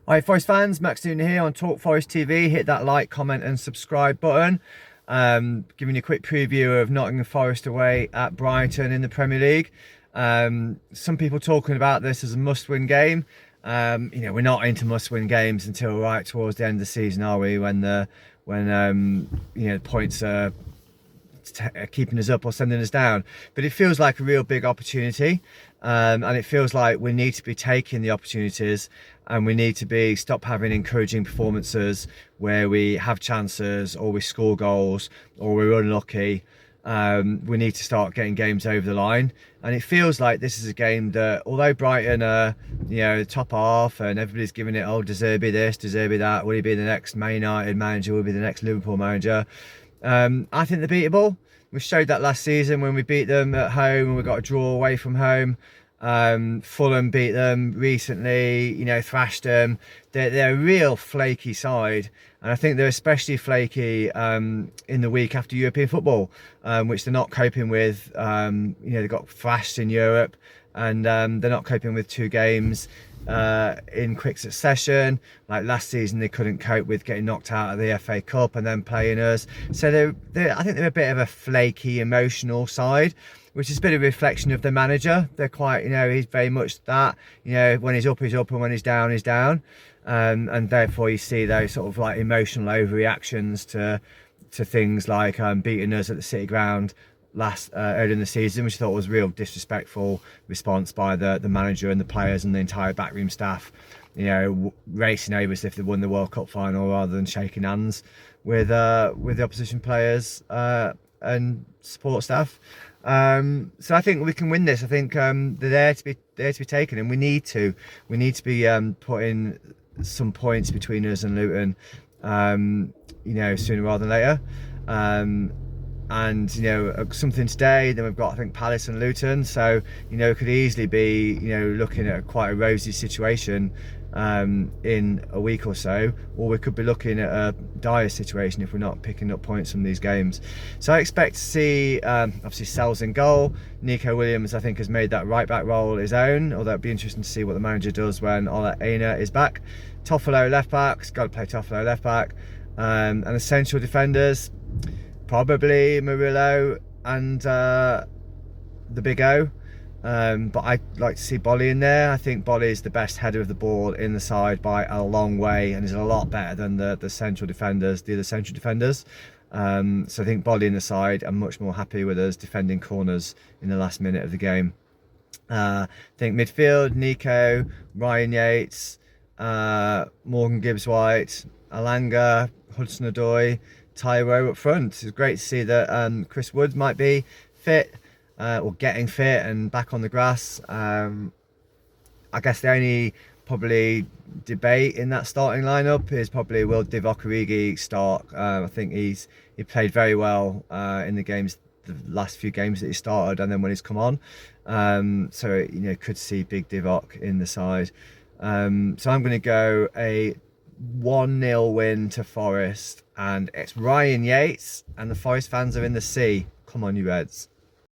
Hi Forest fans, Max Newton here on Talk Forest TV. Hit that like, comment and subscribe button. Giving you a quick preview of Nottingham Forest away at Brighton in the Premier League. Some people talking about this as a must-win game. We're not into must-win games until right towards the end of the season, are we? When the points are keeping us up or sending us down. But it feels like a real big opportunity, and it feels like we need to be taking the opportunities, and we need to be stop having encouraging performances where we have chances or we score goals or we're unlucky. We need to start getting games over the line, and it feels like this is a game that, although Brighton are the top half and everybody's giving it, oh, De Zerbi this, De Zerbi that, will he be the next Man United manager, will he be the next Liverpool manager? I think they're beatable. We showed that last season when we beat them at home and we got a draw away from home. Fulham beat them recently, thrashed them. They're a real flaky side, and I think they're especially flaky in the week after European football, which they're not coping with. They got thrashed in Europe, and they're not coping with 2 games in quick succession. Like last season, they couldn't cope with getting knocked out of the FA Cup and then playing us. So I think they're a bit of a flaky, emotional side, which is a bit of a reflection of the manager. They're quite, he's very much that. When he's up, and when he's down, he's down. And therefore you see those sort of like emotional overreactions to things like beating us at the City Ground early in the season, which I thought was a real disrespectful response by the manager and the players and the entire backroom staff. Racing over as if they won the World Cup final rather than shaking hands with the opposition players and support staff. So I think we can win this. I think they're there to be taken, and we need to be putting some points between us and Luton, sooner rather than later. And something today, then we've got, I think, Palace and Luton, so it could easily be looking at quite a rosy situation in a week or so, or we could be looking at a dire situation if we're not picking up points from these games. So I expect to see obviously Sells in goal. Nico Williams, I think, has made that right back role his own, although it'd be interesting to see what the manager does when Ola Aina is back. Toffolo left back, got to play Toffolo left back, and essential defenders, probably Murillo and the Big O. But I'd like to see Bolly in there. I think Bolly is the best header of the ball in the side by a long way, and is a lot better than the other central defenders. So I think Bolly in the side. I'm much more happy with us defending corners in the last minute of the game. I think midfield, Nico, Ryan Yates, Morgan Gibbs-White, Alanga, Hudson-Odoi, Tyro up front. It's great to see that Chris Wood might be fit, or getting fit and back on the grass. I guess the only probably debate in that starting lineup is probably, will Divock Origi start? I think he played very well in the last few games that he started, and then when he's come on. So could see big Divock in the side. So I'm going to go a 1-0 win to Forest, and it's Ryan Yates, and the Forest fans are in the sea. Come on, you Reds.